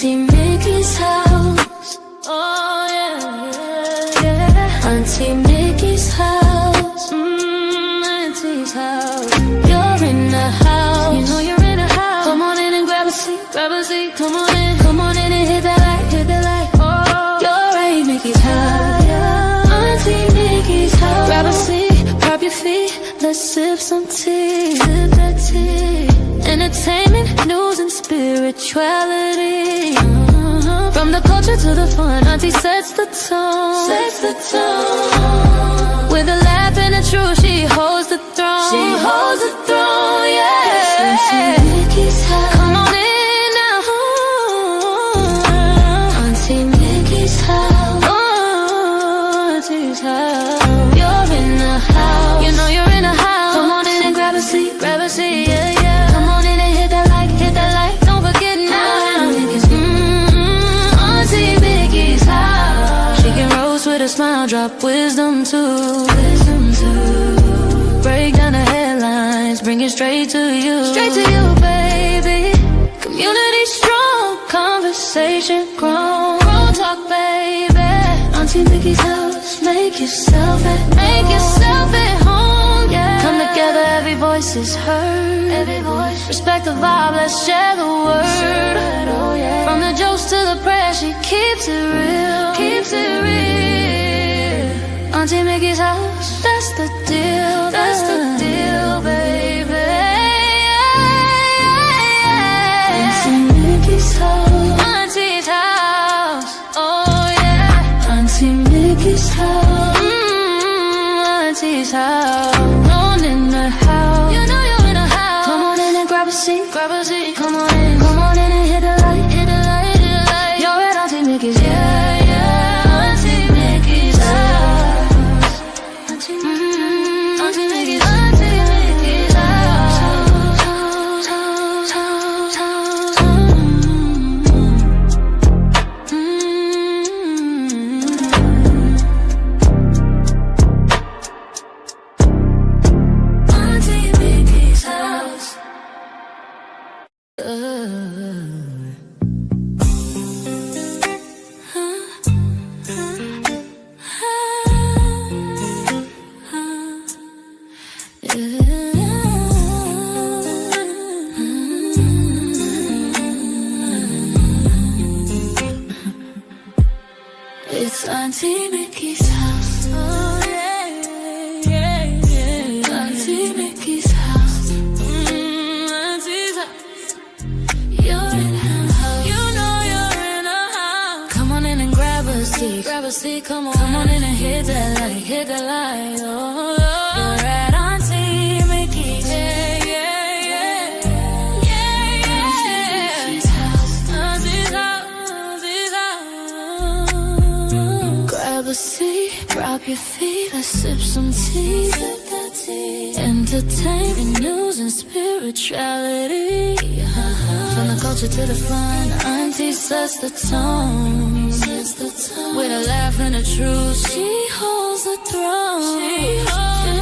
Auntie Mickey's house. Oh yeah, yeah. Auntie Mickey's house. Auntie's house. You're in the house. You know you're in the house. Come on in and grab a seat, grab a seat. Come on in, come on in and hit that light, hit that light. Oh, you're Aunt Mickey's house. Auntie Mickey's house. Grab a seat, prop your feet. Let's sip some tea, sip that tea. Entertainment, news, and spirituality. From the culture to the fun, Auntie sets the tone. Sets the tone. With a laugh and a truth, she holds the throne. She holds the throne, yeah. Auntie Mickey's house. Come on in now. Auntie Mickey's house. Oh, Auntie's house. You're in the house. You know you're in the house. Come on in and grab a seat, yeah, yeah. Come on in and hit that light. Don't forget now. Auntie Mickey's house. She can roast with a smile, drop wisdom too. Break down the headlines, bring it straight to you. Straight to you, baby. Community strong, conversation grown. Grown talk, baby. Auntie Mickey's house. Make yourself at home, yeah. Come together, every voice is heard. Every voice. Respect the vibe, let's share the word. Oh, yeah. From the jokes to the prayers, she keeps it real. Keeps it real. Auntie Mickey's house, that's the deal. That's the deal, baby. Auntie Mickey's house. Auntie's house. Oh yeah. Auntie Mickey's house. Auntie's house. Alone in the house. You know you're in the house. Come on in and grab a seat, grab a seat. Come on in and hit the light, hit the light, hit the light. You're at Auntie Mickey's, yeah, yeah. Auntie Mickey's house. Auntie Mickey's, Auntie Mickey's house. Auntie Mickey's house. It's Auntie Mickey's house. Oh yeah, yeah, yeah. Auntie Mickey's house. Auntie's house. You're in her house. You know you're in her house. Come on in and grab a seat, grab a seat. Come on in and hit that light, hit that light. Oh, you're at Auntie Mickey's. Yeah, yeah, yeah, yeah, yeah. Auntie's house. Auntie's house. Auntie's house. Grab a seat, drop your feet. Let's sip some tea. Sip that tea. Entertainment, news, and spirituality. From the culture to the fun, Auntie sets the tone. Sets the tone. With a laugh and a truth, she holds the throne. She holds the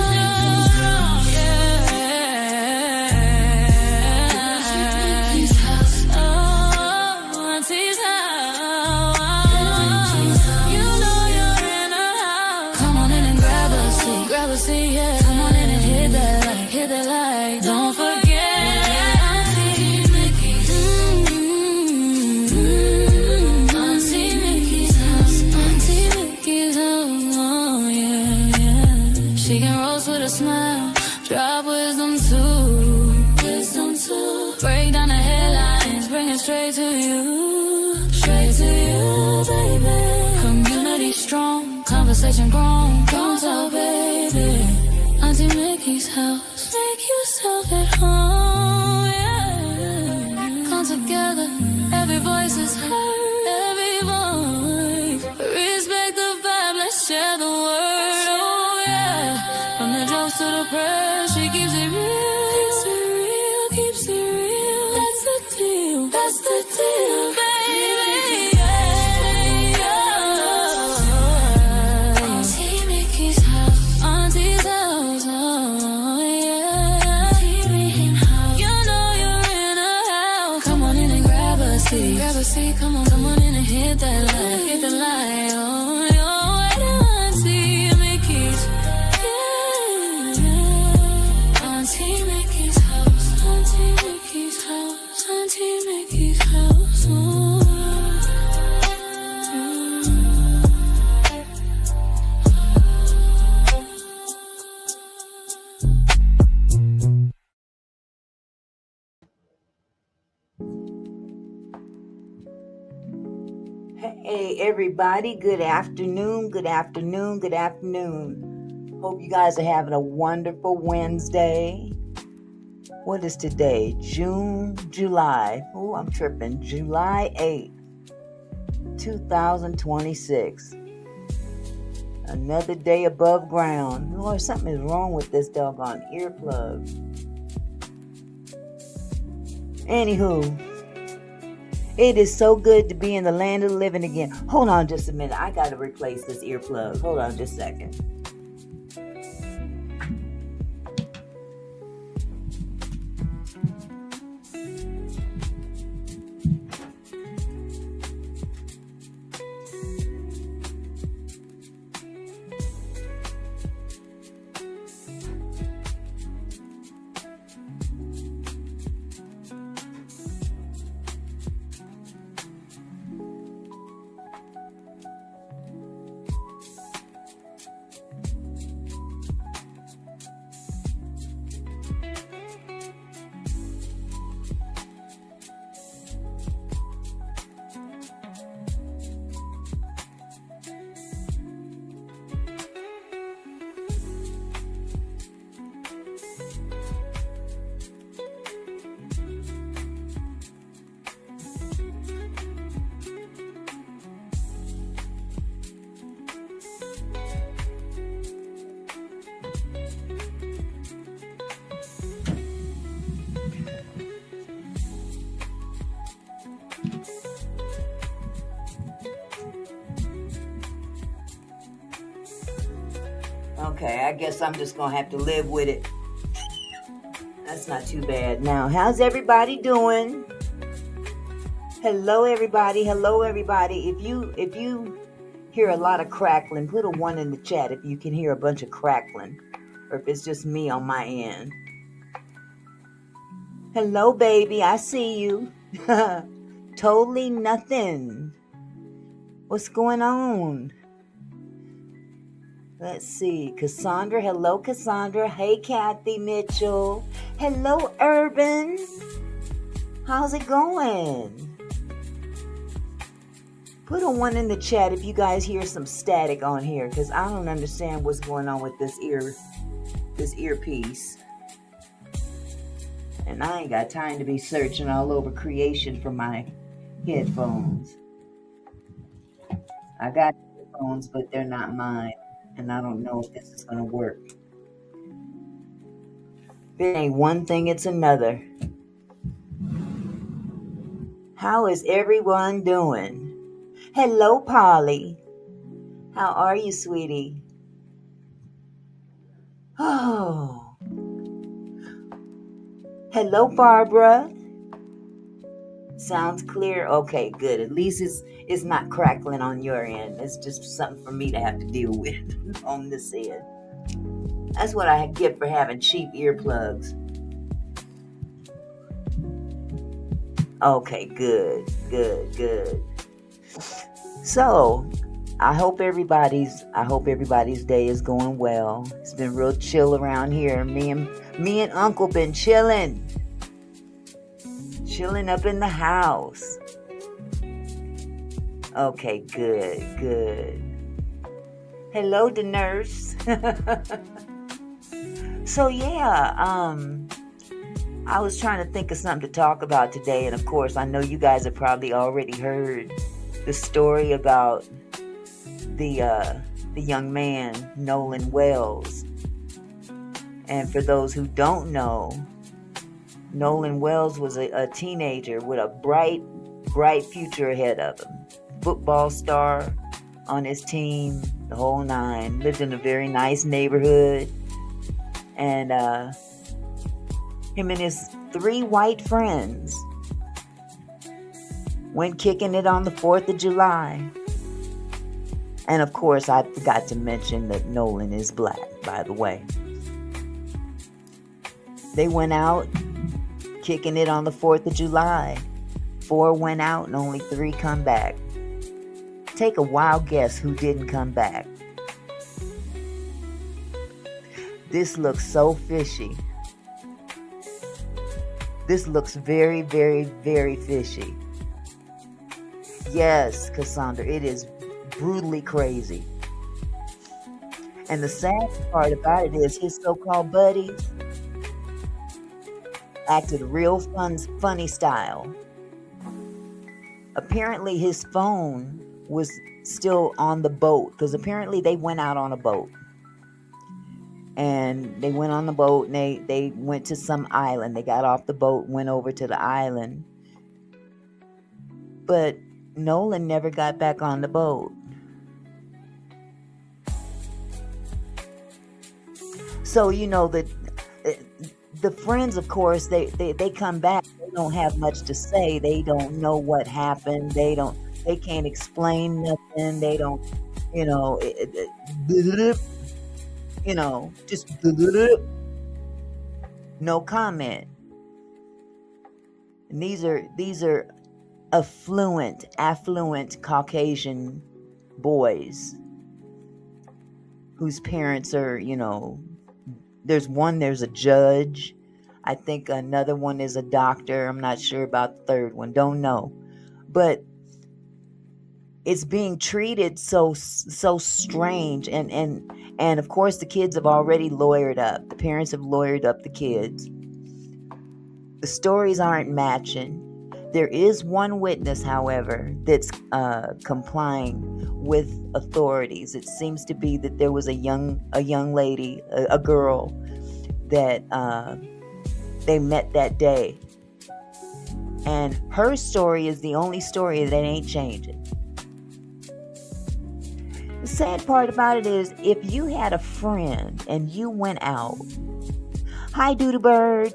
throne, yeah. Auntie's house. Oh, Auntie's house. You know you're in a house. Come on in and grab a seat, yeah. Come on in and hit that light. Don't forget. She can roast with a smile, drop wisdom too. Break down the headlines, bring it straight to you. Straight to you, baby. Community strong, conversation grown. Don't talk, baby. Auntie Mickey's house. Make yourself at home, yeah. Come together, every voice is heard. Every voice. Respect the vibe, let's share the word. Oh yeah. From the jokes to the prayers, she keeps it real. Keeps it real, keeps it real. That's the deal, that's the deal, baby. Yeah, yeah. Auntie Mickey's house. Auntie's house, oh yeah. Auntie Mickey's house. You know you're in a house. Come on in and grab a seat, come house, Auntie Mickey's house. Hey everybody, good afternoon. Hope you guys are having a wonderful Wednesday. What is today? July. Oh, I'm tripping. July 8th, 2026. Another day above ground. Lord, something is wrong with this doggone earplug. Anywho, it is so good to be in the land of the living again. Hold on just a minute. I got to replace this earplug. Hold on just a second. Okay, I guess I'm just going to have to live with it. That's not too bad. Now, how's everybody doing? Hello, everybody. If you hear a lot of crackling, put a 1 in the chat if you can hear a bunch of crackling, or if it's just me on my end. Hello, baby. I see you. Totally nothing. What's going on? Let's see. Cassandra. Hello, Cassandra. Hey, Kathy Mitchell. Hello, Urban. How's it going? Put a 1 in the chat if you guys hear some static on here, because I don't understand what's going on with this earpiece. And I ain't got time to be searching all over creation for my headphones. I got headphones, but they're not mine. And I don't know if this is going to work. If it ain't one thing, it's another. How is everyone doing? Hello, Polly. How are you, sweetie? Oh. Hello, Barbara. Sounds clear? Okay, good. At least it's not crackling on your end. It's just something for me to have to deal with on this end. That's what I get for having cheap earplugs. Okay, good. So, I hope everybody's day is going well. It's been real chill around here. Me and Uncle been chilling up in the house. Okay, good. Hello, the nurse. So yeah, I was trying to think of something to talk about today, and of course, I know you guys have probably already heard the story about the young man, Nolan Wells. And for those who don't know, Nolan Wells was a teenager with a bright future ahead of him. Football star on his team, the whole nine. Lived in a very nice neighborhood. And him and his 3 white friends went kicking it on the 4th of July. And of course, I forgot to mention that Nolan is black, by the way. They went out kicking it on the 4th of July. 4 went out and only 3 come back. Take a wild guess who didn't come back. This looks so fishy. This looks very, very, very fishy. Yes, Cassandra, it is brutally crazy. And the sad part about it is his so-called buddies acted real funny style. Apparently his phone was still on the boat, because apparently they went out on a boat. And they went on the boat and they went to some island. They got off the boat, went over to the island. But Nolan never got back on the boat. So, you know, the friends, of course, they come back. They don't have much to say. They don't know what happened. They can't explain nothing. They don't, just no comment. And these are affluent Caucasian boys whose parents are, there's a judge. I think another one is a doctor. I'm not sure about the third one. Don't know. But it's being treated so strange. And of course the kids have already lawyered up. The parents have lawyered up the kids. The stories aren't matching. There is one witness, however, that's complying with authorities. It seems to be that there was a young lady, a girl, that they met that day. And her story is the only story that ain't changing. The sad part about it is, if you had a friend and you went out, hi Doodle Bird,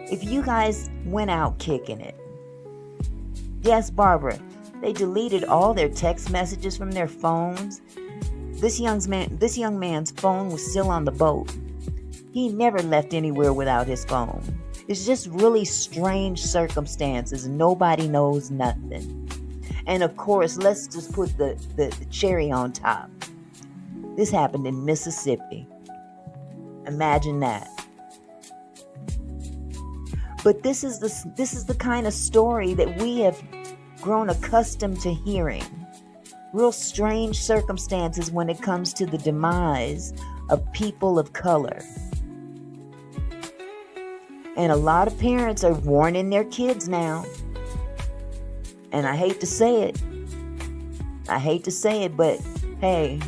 if you guys went out kicking it, yes, Barbara, they deleted all their text messages from their phones. This young man's phone was still on the boat. He never left anywhere without his phone. It's just really strange circumstances. Nobody knows nothing. And of course, let's just put the cherry on top. This happened in Mississippi. Imagine that. But this is the kind of story that we have grown accustomed to hearing. Real strange circumstances when it comes to the demise of people of color. And a lot of parents are warning their kids now. And I hate to say it, but hey,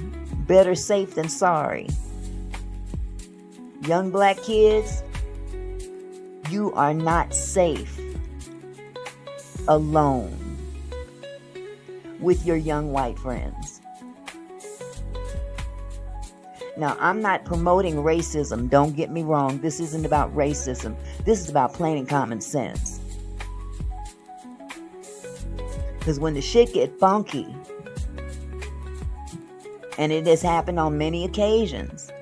better safe than sorry. Young black kids, you are not safe alone with your young white friends. Now, I'm not promoting racism. Don't get me wrong. This isn't about racism. This is about plain and common sense. Because when the shit get funky, and it has happened on many occasions,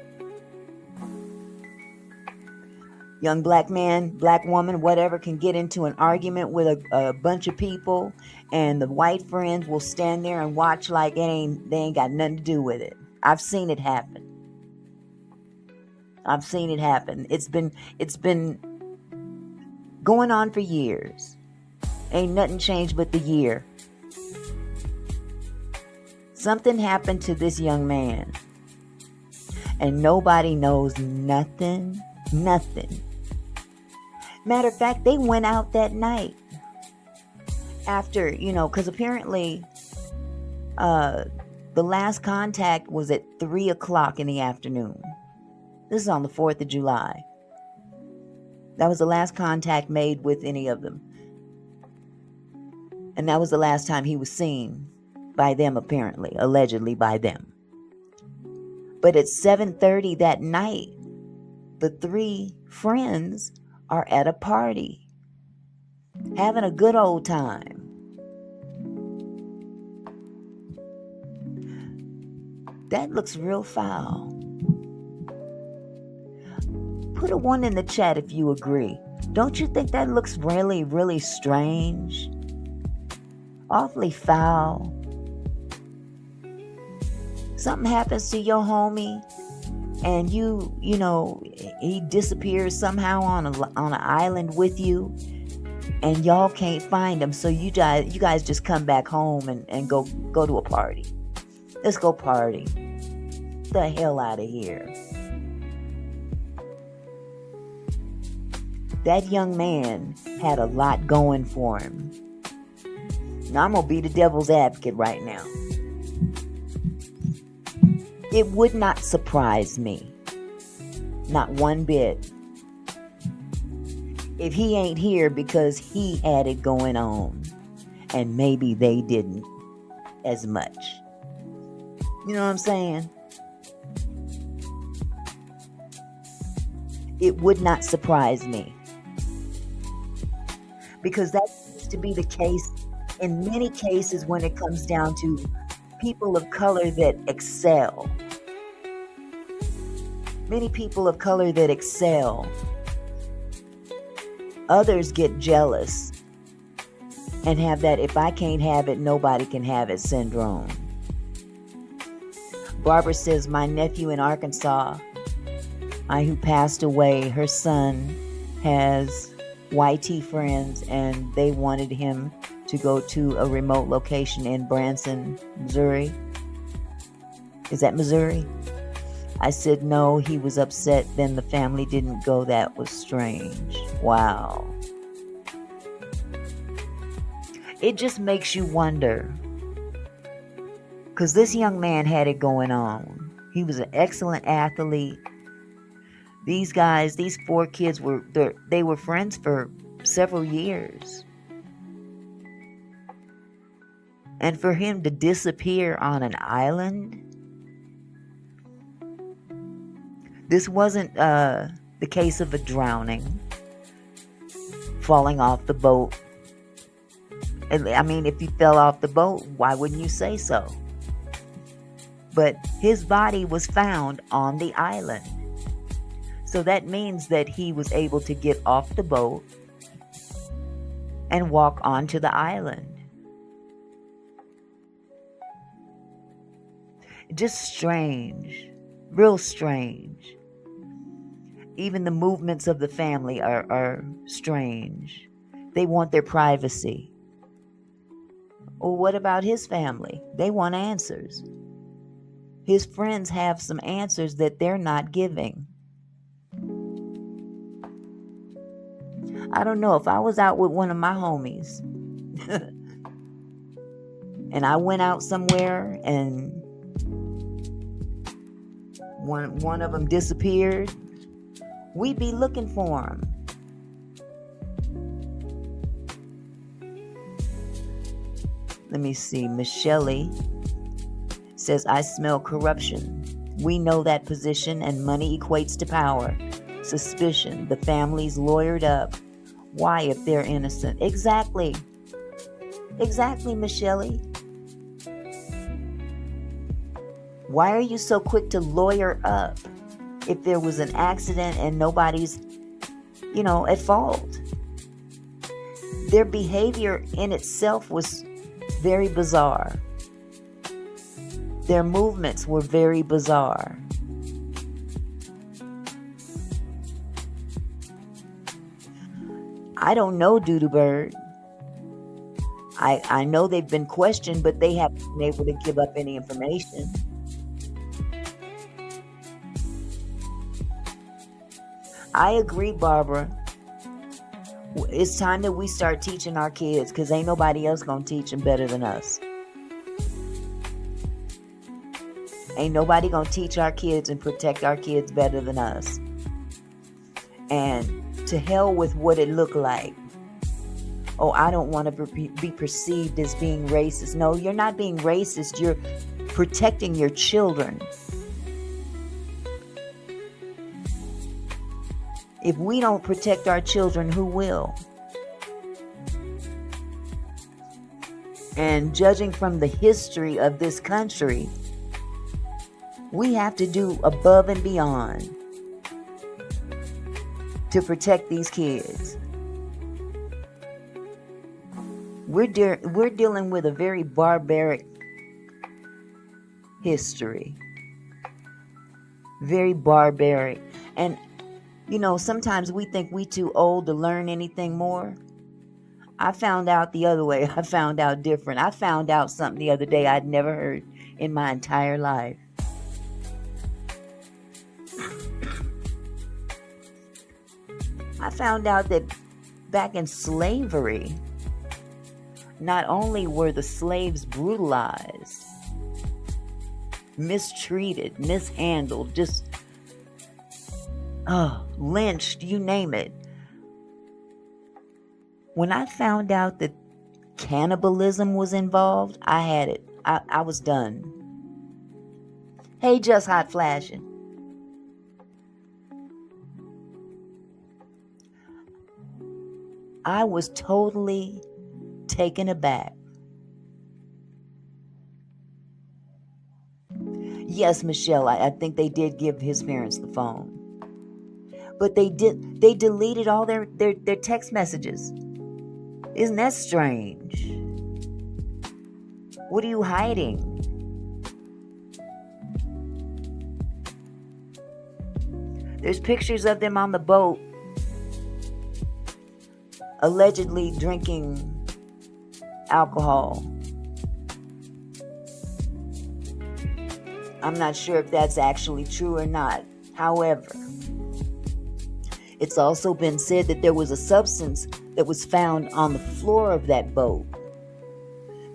young black man, black woman, whatever, can get into an argument with a bunch of people, and the white friends will stand there and watch like they ain't got nothing to do with it. I've seen it happen. It's been going on for years. Ain't nothing changed but the year. Something happened to this young man, and nobody knows nothing. Matter of fact, they went out that night after, because apparently the last contact was at 3 o'clock in the afternoon. This is on the 4th of July. That was the last contact made with any of them. And that was the last time he was seen by them, apparently, allegedly by them. But at 7:30 that night, the 3 friends are at a party, having a good old time. That looks real foul. Put a 1 in the chat if you agree. Don't you think that looks really, really strange? Awfully foul. Something happens to your homie and you know, he disappears somehow on an island with you, and y'all can't find him, so you guys just come back home and go to a party. Let's go party. The hell out of here. That young man had a lot going for him. Now I'm going to be the devil's advocate right now. It would not surprise me, not one bit, if he ain't here because he had it going on and maybe they didn't as much. You know what I'm saying? It would not surprise me, because that seems to be the case in many cases when it comes down to people of color that excel. Many people of color that excel. Others get jealous and have that if I can't have it, nobody can have it syndrome. Barbara says, my nephew in Arkansas, who passed away, her son has YT friends and they wanted him to go to a remote location in Branson, Missouri. Is that Missouri? I said no, he was upset, then the family didn't go. That was strange. Wow. It just makes you wonder, because this young man had it going on. He was an excellent athlete. These guys, these 4 kids they were friends for several years. And for him to disappear on an island, this wasn't the case of a drowning, falling off the boat. I mean, if you fell off the boat, why wouldn't you say so? But his body was found on the island. So that means that he was able to get off the boat and walk onto the island. Just strange. Real strange. Even the movements of the family are strange. They want their privacy. Well, what about his family? They want answers. His friends have some answers that they're not giving. I don't know, if I was out with one of my homies and I went out somewhere and one of them disappeared, we'd be looking for him. Let me see. Michelle says, I smell corruption. We know that position and money equates to power. Suspicion. The family's lawyered up. Why if they're innocent? Exactly. Exactly, Michelle. Why are you so quick to lawyer up if there was an accident and nobody's, at fault? Their behavior in itself was very bizarre. Their movements were very bizarre. I don't know, Doodoo Bird. I know they've been questioned, but they haven't been able to give up any information. I agree, Barbara. It's time that we start teaching our kids, because ain't nobody else going to teach them better than us. Ain't nobody going to teach our kids and protect our kids better than us. And to hell with what it looked like. Oh, I don't want to be perceived as being racist. No, you're not being racist. You're protecting your children. If we don't protect our children, who will? And judging from the history of this country, we have to do above and beyond. to protect these kids. We're dealing with a very barbaric history. Very barbaric. And, sometimes we think we too old to learn anything more. I found out the other way. I found out different. I found out something the other day I'd never heard in my entire life. I found out that back in slavery, not only were the slaves brutalized, mistreated, mishandled, just lynched, you name it. When I found out that cannibalism was involved, I had it. I was done. Hey, just hot flashing. I was totally taken aback. Yes, Michelle, I think they did give his parents the phone. But they deleted all their text messages. Isn't that strange? What are you hiding? There's pictures of them on the boat, allegedly drinking alcohol. I'm not sure if that's actually true or not. However, it's also been said that there was a substance that was found on the floor of that boat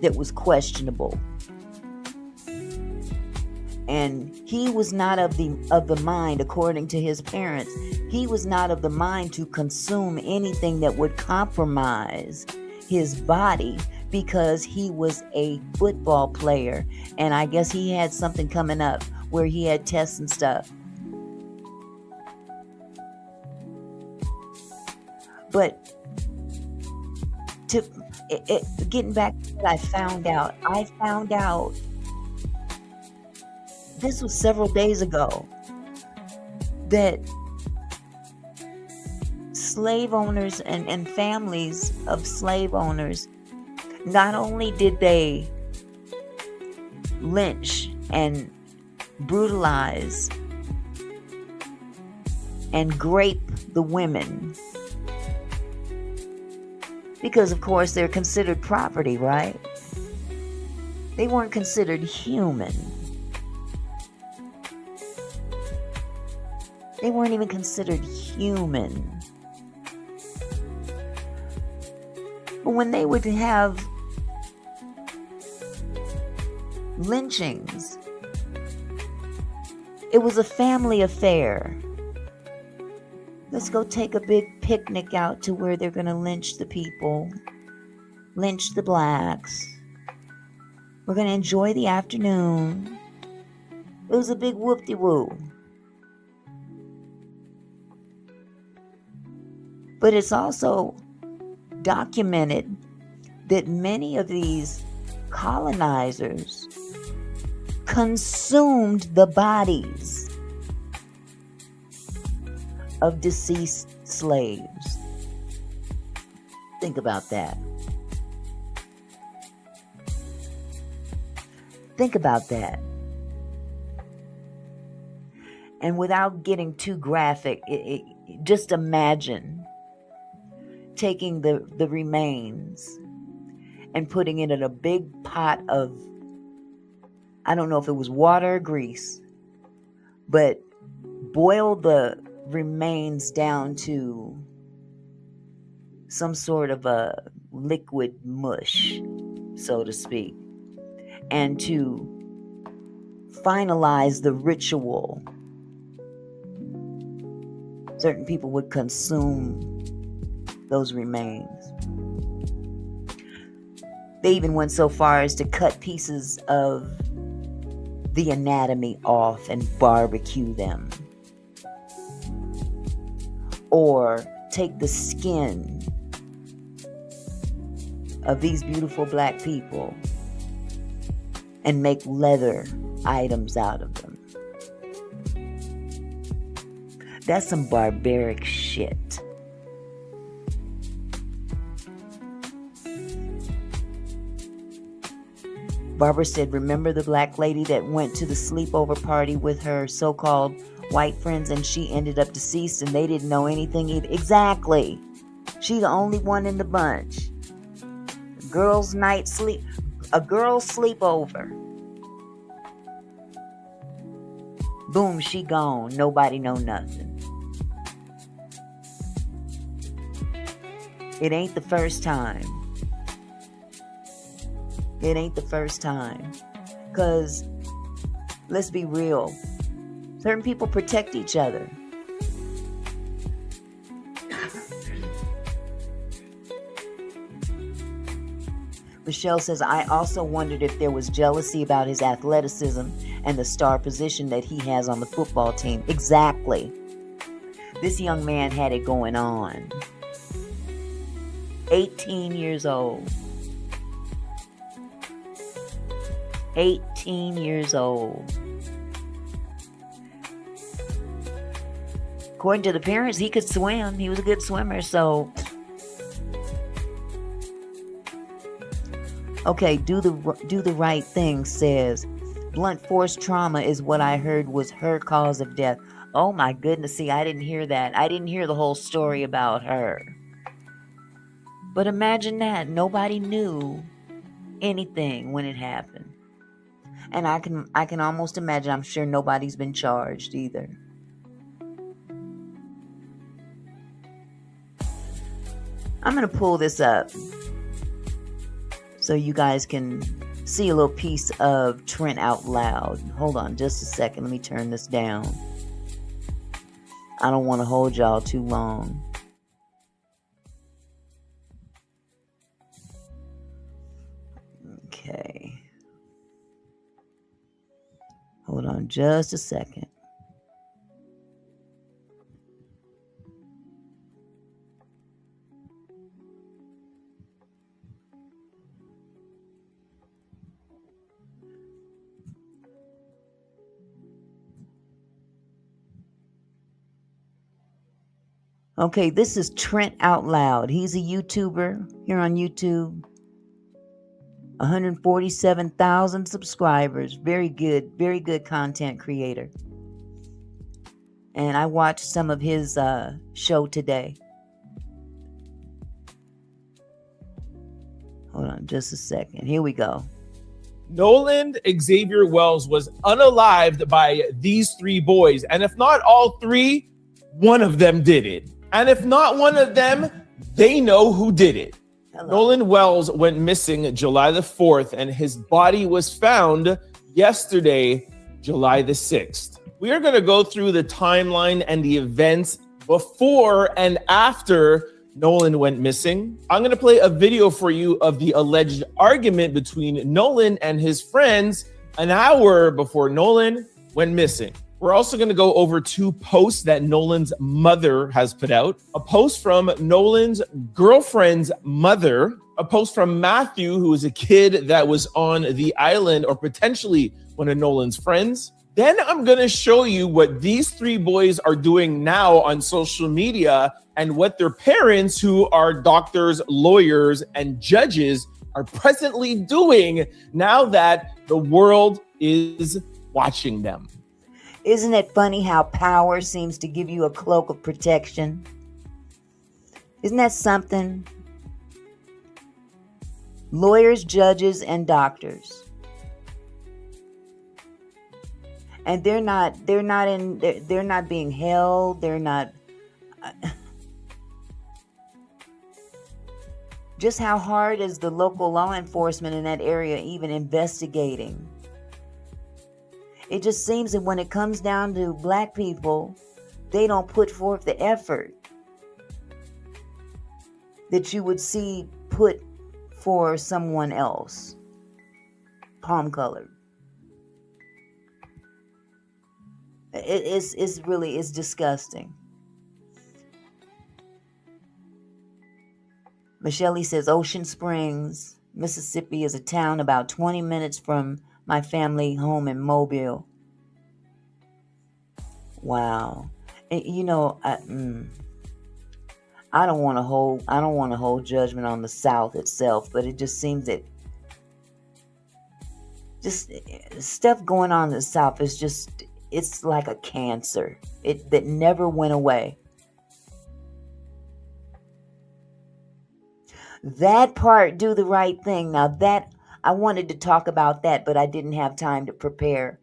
that was questionable. And he was not of the mind, according to his parents, he was not of the mind to consume anything that would compromise his body, because he was a football player. And I guess he had something coming up where he had tests and stuff. But getting back to what I found out, this was several days ago, that slave owners and families of slave owners, not only did they lynch and brutalize and grape the women, because of course they're considered property, right? They weren't considered human. They weren't even considered human. But when they would have lynchings, it was a family affair. Let's go take a big picnic out to where they're going to lynch the people, lynch the blacks. We're going to enjoy the afternoon. It was a big whoop-de-woo. But it's also documented that many of these colonizers consumed the bodies of deceased slaves. Think about that. Think about that. And without getting too graphic, just imagine taking the remains and putting it in a big pot of, I don't know if it was water or grease, but boil the remains down to some sort of a liquid mush, so to speak, and to finalize the ritual. Certain people would consume those remains. They even went so far as to cut pieces of the anatomy off and barbecue them. Or take the skin of these beautiful black people and make leather items out of them. That's some barbaric shit. Barbara said, remember the black lady that went to the sleepover party with her so-called white friends and she ended up deceased and they didn't know anything either? Exactly. She's the only one in the bunch. A girl's sleepover. Boom, she gone. Nobody know nothing. It ain't the first time. It ain't the first time. Because, let's be real, certain people protect each other. Michelle says, I also wondered if there was jealousy about his athleticism and the star position that he has on the football team. Exactly. This young man had it going on. 18 years old. 18 years old. According to the parents, he could swim. He was a good swimmer, so... Okay, do the right thing, says. Blunt force trauma is what I heard was her cause of death. Oh my goodness, see, I didn't hear that. I didn't hear the whole story about her. But imagine that. Nobody knew anything when it happened. And I can almost imagine, I'm sure nobody's been charged either. I'm going to pull this up so you guys can see a little piece of Trent out loud. Hold on just a second. Let me turn this down. I don't want to hold y'all too long. Okay. Hold on just a second. Okay, this is Trent Out Loud. He's a YouTuber here on YouTube. 147,000 subscribers. Very good content creator. And I watched some of his show today. Hold on just a second. Here we go. Nolan Xavier Wells was unalived by these three boys. And if not all three, one of them did it. And if not one of them, they know who did it. Hello. Nolan Wells went missing July the 4th, and his body was found yesterday, July the 6th. We are going to go through the timeline and the events before and after Nolan went missing. I'm going to play a video for you of the alleged argument between Nolan and his friends an hour before Nolan went missing. We're also going to go over two posts that Nolan's mother has put out. A post from Nolan's girlfriend's mother. A post from Matthew, who is a kid that was on the island or potentially one of Nolan's friends. Then I'm going to show you what these three boys are doing now on social media and what their parents, who are doctors, lawyers, and judges, are presently doing now that the world is watching them. Isn't it funny how power seems to give you a cloak of protection? Isn't that something? Lawyers, judges, and doctors. And they're not being held. They're not. Just how hard is the local law enforcement in that area even investigating? It just seems that when it comes down to black people, they don't put forth the effort that you would see put for someone else. Palm colored. It's really disgusting. Michelle says Ocean Springs, Mississippi is a town about 20 minutes from my family home in Mobile. Wow. You know, I don't want to hold judgment on the South itself, but it just seems that just stuff going on in the South is just, it's like a cancer. That never went away. That part, do the right thing. Now that, I wanted to talk about that, but I didn't have time to prepare.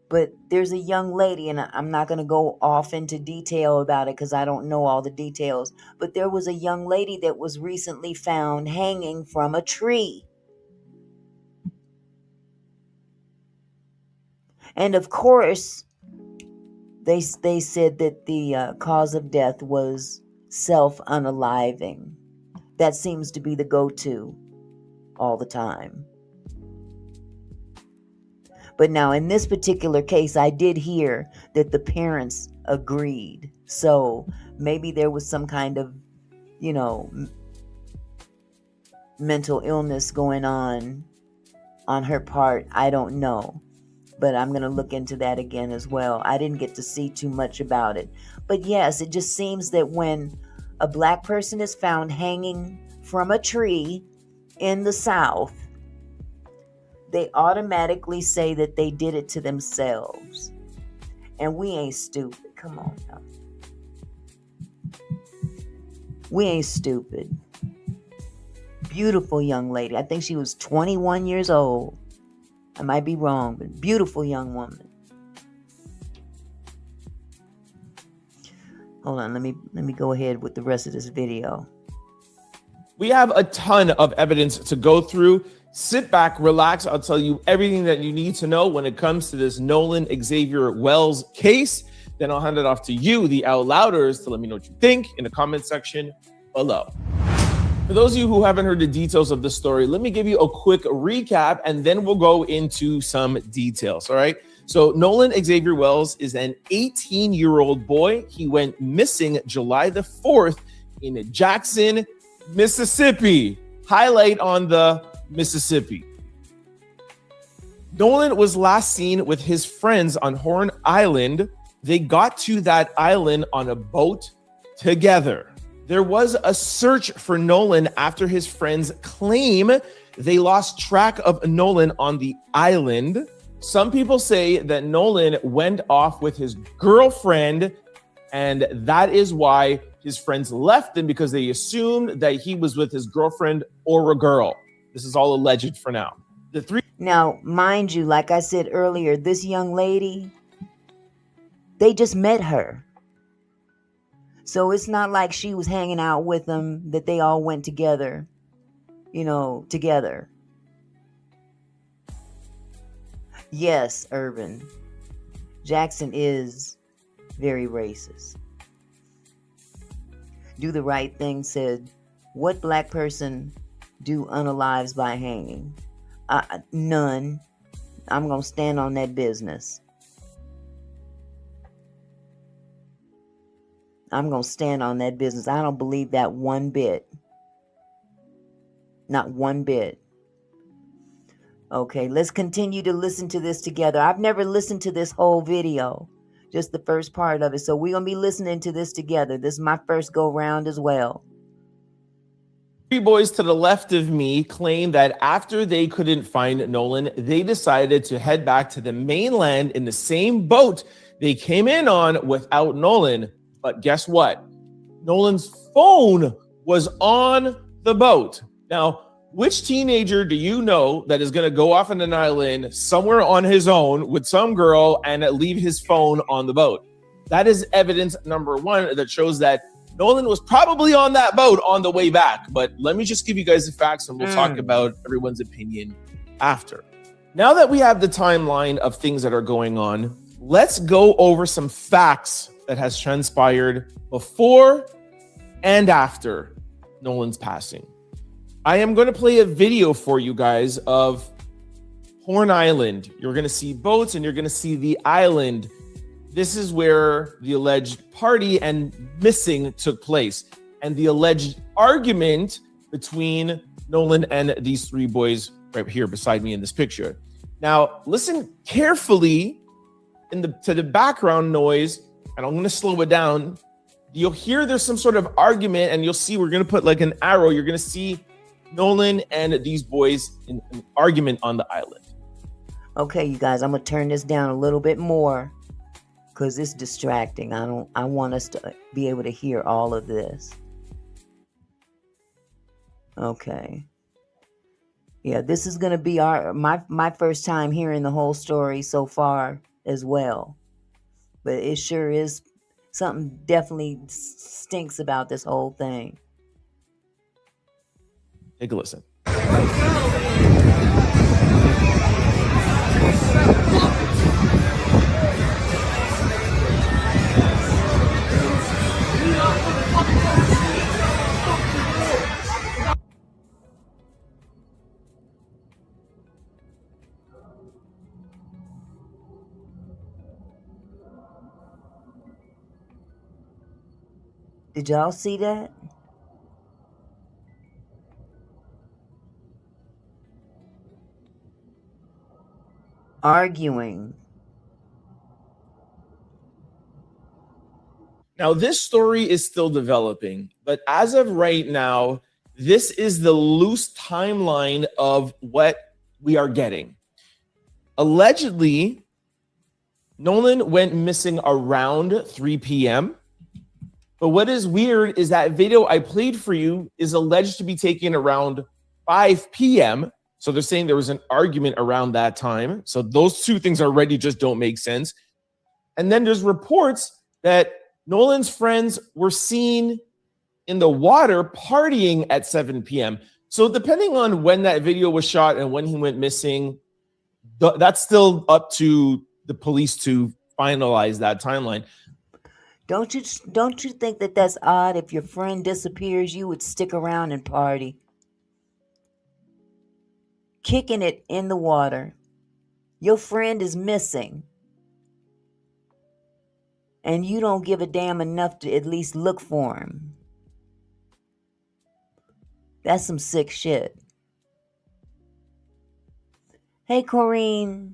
But there's a young lady, and I'm not going to go off into detail about it because I don't know all the details. But there was a young lady that was recently found hanging from a tree. And of course, they said that the cause of death was self-unaliving. That seems to be the go-to all the time. But now in this particular case, I did hear that the parents agreed. So maybe there was some kind of, mental illness going on her part. I don't know. But I'm going to look into that again as well. I didn't get to see too much about it. But yes, it just seems that when a black person is found hanging from a tree in the South, they automatically say that they did it to themselves. And we ain't stupid. Come on now. We ain't stupid. Beautiful young lady. I think she was 21 years old. I might be wrong, but beautiful young woman. Hold on, let me go ahead with the rest of this video. We have a ton of evidence to go through. Sit back, relax. I'll tell you everything that you need to know when it comes to this Nolan Xavier Wells case. Then I'll hand it off to you, the Out Louders, to let me know what you think in the comment section below. For those of you who haven't heard the details of the story, let me give you a quick recap and then we'll go into some details, all right? So Nolan Xavier Wells is an 18-year-old boy. He went missing July the 4th in Jackson, Mississippi. Highlight on the Mississippi. Nolan was last seen with his friends on Horn Island. They got to that island on a boat together. There was a search for Nolan after his friends claim they lost track of Nolan on the island. Some people say that Nolan went off with his girlfriend, and that is why his friends left him, because they assumed that he was with his girlfriend or a girl. This is all alleged for now. Now, mind you, like I said earlier, this young lady, they just met her. So it's not like she was hanging out with them, that they all went together, together. Yes, Urban. Jackson is very racist. Do the Right Thing said, what black person do unalives by hanging? None. I'm going to stand on that business. I'm going to stand on that business. I don't believe that one bit. Not one bit. Okay, let's continue to listen to this together. I've never listened to this whole video, just the first part of it. So we're going to be listening to this together. This is my first go round as well. Three boys to the left of me claim that after they couldn't find Nolan, they decided to head back to the mainland in the same boat they came in on without Nolan. But guess what? Nolan's phone was on the boat. Now, which teenager do you know that is going to go off on an island somewhere on his own with some girl and leave his phone on the boat? That is evidence number one that shows that Nolan was probably on that boat on the way back. But let me just give you guys the facts and we'll talk about everyone's opinion after. Now that we have the timeline of things that are going on, let's go over some facts that has transpired before and after Nolan's passing. I am going to play a video for you guys of Horn Island. You're going to see boats and you're going to see the island. This is where the alleged party and missing took place, and the alleged argument between Nolan and these three boys right here beside me in this picture. Now, listen carefully to the background noise and I'm going to slow it down. You'll hear there's some sort of argument, and you'll see we're going to put like an arrow. You're going to see Nolan and these boys in an argument on the island. Okay, you guys, I'm going to turn this down a little bit more because it's distracting. I want us to be able to hear all of this. Okay. Yeah, this is going to be my first time hearing the whole story so far as well. But it sure is something definitely stinks about this whole thing. Take a listen. Did y'all see that? Arguing. Now, this story is still developing, but as of right now, this is the loose timeline of what we are getting. Allegedly, Nolan went missing around 3 p.m. But what is weird is that video I played for you is alleged to be taken around 5 p.m. So they're saying there was an argument around that time. So those two things already just don't make sense. And then there's reports that Nolan's friends were seen in the water partying at 7 p.m. So depending on when that video was shot and when he went missing, that's still up to the police to finalize that timeline. Don't you think that that's odd? If your friend disappears, you would stick around and party. Kicking it in the water. Your friend is missing. And you don't give a damn enough to at least look for him. That's some sick shit. Hey, Corrine.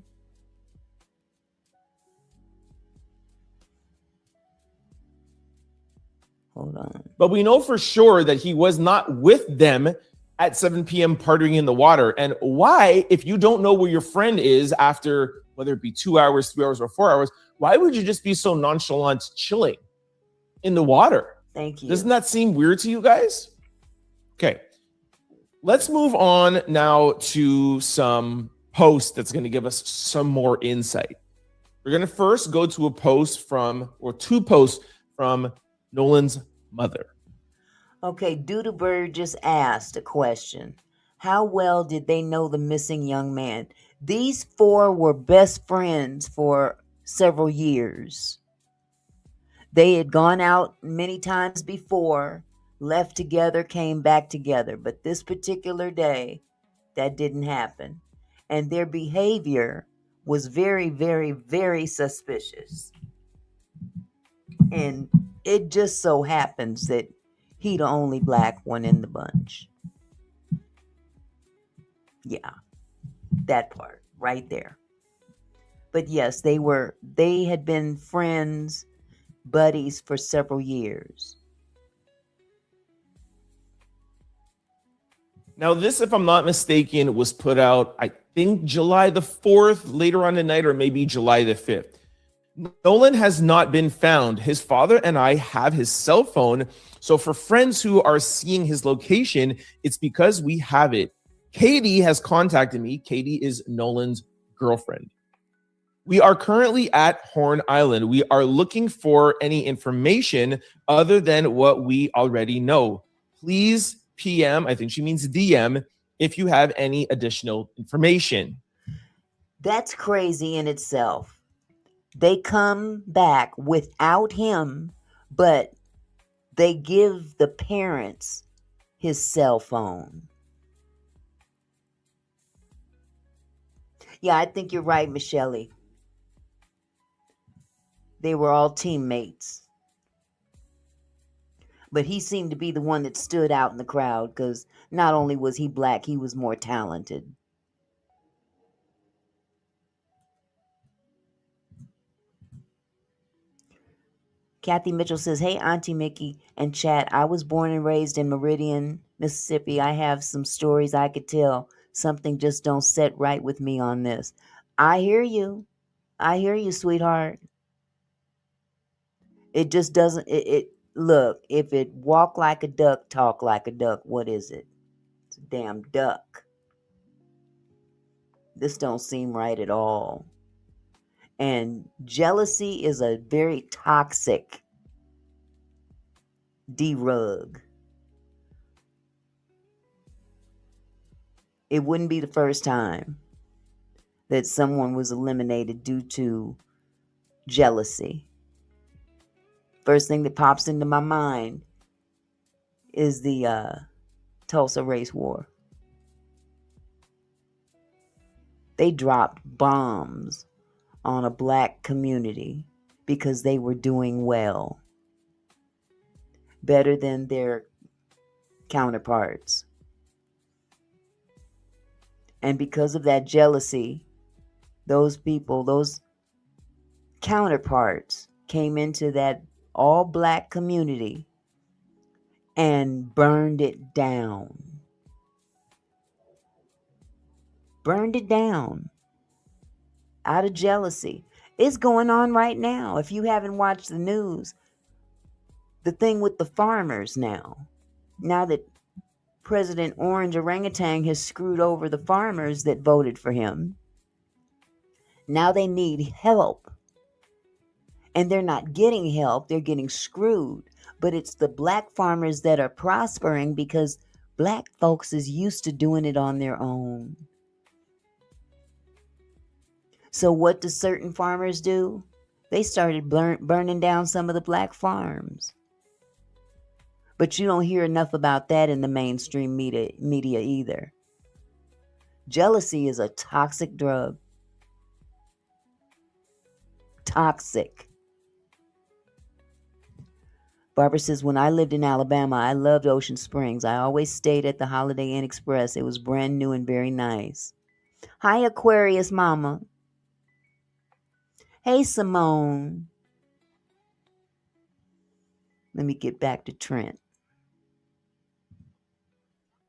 Hold on. But we know for sure that he was not with them at 7 p.m. partying in the water. And why, if you don't know where your friend is after, whether it be 2 hours, 3 hours, or 4 hours, why would you just be so nonchalant chilling in the water? Thank you. Doesn't that seem weird to you guys? Okay. Let's move on now to some posts that's going to give us some more insight. We're going to first go to two posts from Nolan's mother. Okay, Dudebird just asked a question. How well did they know the missing young man? These four were best friends for several years. They had gone out many times before, left together, came back together. But this particular day, that didn't happen. And their behavior was very, very, very suspicious. And it just so happens that he the only black one in the bunch. Yeah, that part right there. But yes, they had been friends, buddies for several years. Now, this, if I'm not mistaken, was put out, I think, July the 4th, later on the night, or maybe July the 5th. Nolan has not been found. His father and I have his cell phone. So for friends who are seeing his location, it's because we have it. Katie has contacted me. Katie is Nolan's girlfriend. We are currently at Horn Island. We are looking for any information other than what we already know. Please PM, I think she means DM, if you have any additional information. That's crazy in itself. They come back without him, but they give the parents his cell phone. Yeah, I think you're right, Michelle. They were all teammates. But he seemed to be the one that stood out in the crowd because not only was he black, he was more talented. Kathy Mitchell says, hey, Auntie Mickey and chat. I was born and raised in Meridian, Mississippi. I have some stories I could tell. Something just don't set right with me on this. I hear you. I hear you, sweetheart. It just doesn't, look, if it walk like a duck, talk like a duck, what is it? It's a damn duck. This don't seem right at all. And jealousy is a very toxic D-rug. It wouldn't be the first time that someone was eliminated due to jealousy. First thing that pops into my mind is the Tulsa race war. They dropped bombs on a black community because they were doing well, better than their counterparts. And because of that jealousy, those people, those counterparts came into that all black community and burned it down. Burned it down out of jealousy. It's going on right now. If you haven't watched the news, the thing with the farmers now that President Orange Orangutan has screwed over the farmers that voted for him, now they need help. And they're not getting help, they're getting screwed. But it's the black farmers that are prospering because black folks is used to doing it on their own. So what do certain farmers do? They started burning down some of the black farms. But you don't hear enough about that in the mainstream media either. Jealousy is a toxic drug. Toxic. Barbara says, when I lived in Alabama, I loved Ocean Springs. I always stayed at the Holiday Inn Express. It was brand new and very nice. Hi, Aquarius Mama. Hey, Simone. Let me get back to Trent.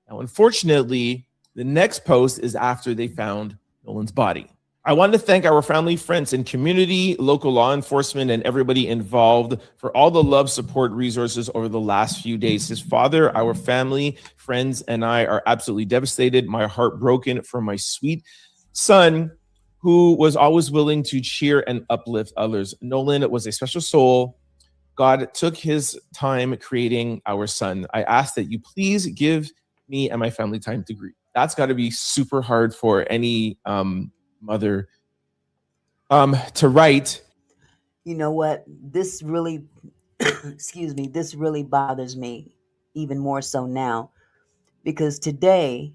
Now, unfortunately, the next post is after they found Nolan's body. I want to thank our family, friends, and community, local law enforcement, and everybody involved for all the love, support, resources over the last few days. His father, our family, friends, and I are absolutely devastated. My heart broken for my sweet son, who was always willing to cheer and uplift others. Nolan was a special soul. God took his time creating our son. I ask that you please give me and my family time to grieve. That's got to be super hard for any mother to write. You know what? This really, excuse me, this really bothers me even more so now, because today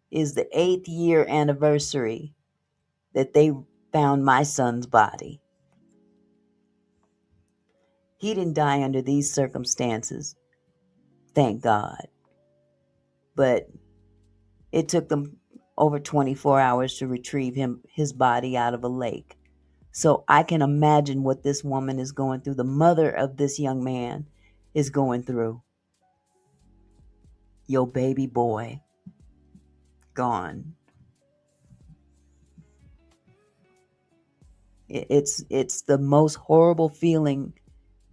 is the 8th year anniversary that they found my son's body. He didn't die under these circumstances, thank God. But it took them over 24 hours to retrieve his body out of a lake. So I can imagine what this woman is going through. The mother of this young man is going through. Your baby boy gone. It's the most horrible feeling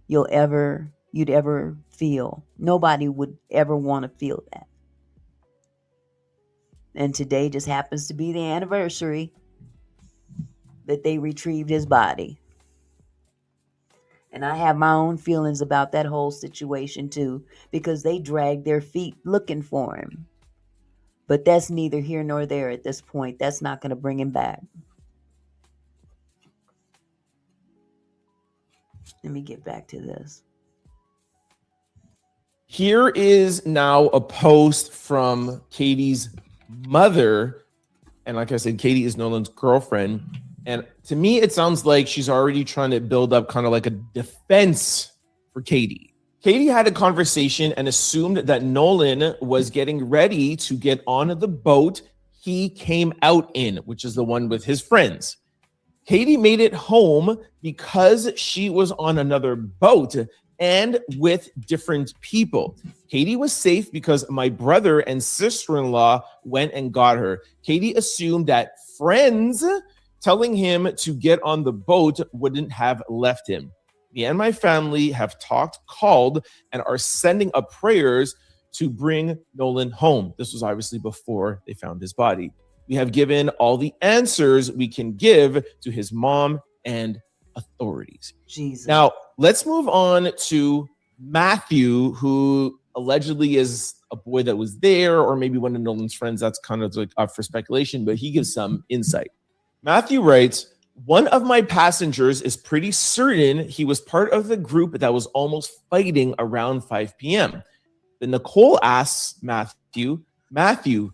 you'd ever feel. Nobody would ever want to feel that. And today just happens to be the anniversary that they retrieved his body. And I have my own feelings about that whole situation too, because they dragged their feet looking for him. But that's neither here nor there at this point. That's not going to bring him back. Let me get back to this. Here is now a post from Katie's mother. And like I said, Katie is Nolan's girlfriend. And to me, it sounds like she's already trying to build up kind of like a defense for Katie. Katie had a conversation and assumed that Nolan was getting ready to get on the boat he came out in, which is the one with his friends. Katie made it home because she was on another boat and with different people. Katie was safe because my brother and sister-in-law went and got her. Katie assumed that friends telling him to get on the boat wouldn't have left him. Me and my family have called, and are sending up prayers to bring Nolan home. This was obviously before they found his body. We have given all the answers we can give to his mom and authorities. Jesus. Now, let's move on to Matthew, who allegedly is a boy that was there, or maybe one of Nolan's friends. That's kind of like up for speculation, but he gives some insight. Matthew writes, one of my passengers is pretty certain he was part of the group that was almost fighting around 5 p.m. Then Nicole asks Matthew,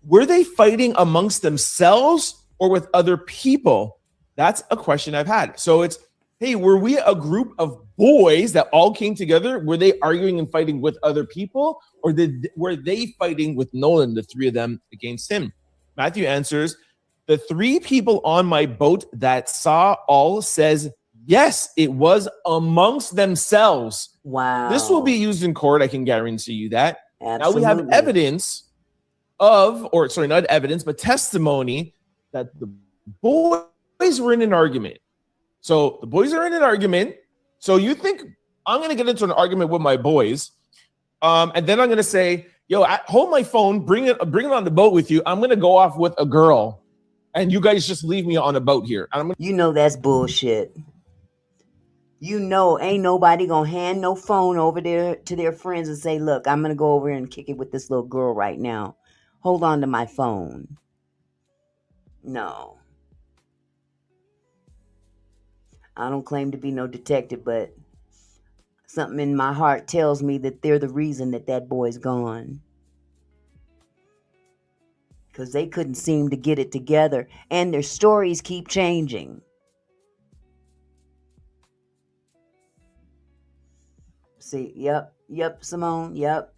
were they fighting amongst themselves or with other people? That's a question I've had. So it's, hey, were we a group of boys that all came together? Were they arguing and fighting with other people? Or were they fighting with Nolan, the three of them, against him? Matthew answers, the three people on my boat that saw all says, yes, it was amongst themselves. Wow. This will be used in court. I can guarantee you that. Absolutely. Now we have evidence not evidence, but testimony that the boys were in an argument. So the boys are in an argument. So you think I'm going to get into an argument with my boys. And then I'm going to say, yo, hold my phone, bring it on the boat with you. I'm going to go off with a girl. And you guys just leave me on a boat here. You know that's bullshit. You know ain't nobody gonna hand no phone over there to their friends and say, look, I'm gonna go over here and kick it with this little girl right now. Hold on to my phone. No. I don't claim to be no detective, but something in my heart tells me that they're the reason that boy's gone. Because they couldn't seem to get it together. And their stories keep changing. See, yep, Simone, yep.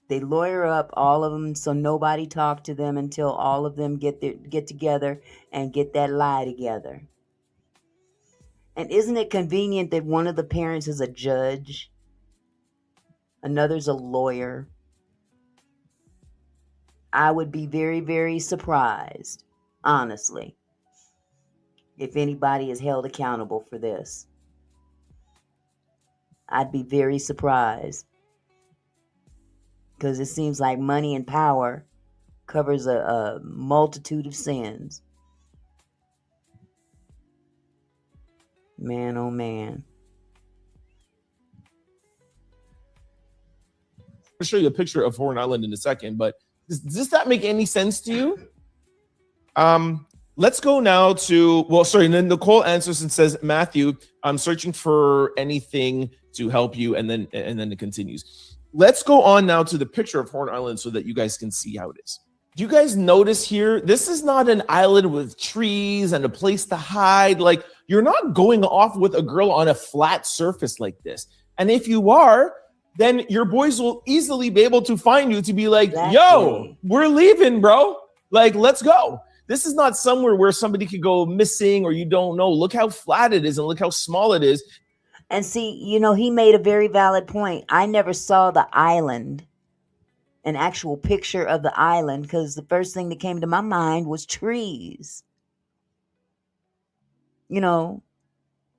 They lawyer up all of them so nobody talk to them until all of them get together and get that lie together. And isn't it convenient that one of the parents is a judge? Another's a lawyer. I would be very, very surprised, honestly, if anybody is held accountable for this. I'd be very surprised. Because it seems like money and power covers a multitude of sins. Man, oh man. I'll show you a picture of Horn Island in a second, but does that make any sense to you? Let's go now to, and then Nicole answers and says, Matthew, I'm searching for anything to help you, and then it continues. Let's go on now to the picture of Horn Island so that you guys can see how it is. Do you guys notice here, this is not an island with trees and a place to hide. Like, you're not going off with a girl on a flat surface like this. And if you are, then your boys will easily be able to find you to be like, exactly. Yo, we're leaving, bro. Like, let's go. This is not somewhere where somebody could go missing or you don't know. Look how flat it is and look how small it is. And see, he made a very valid point. I never saw the island, an actual picture of the island, because the first thing that came to my mind was trees.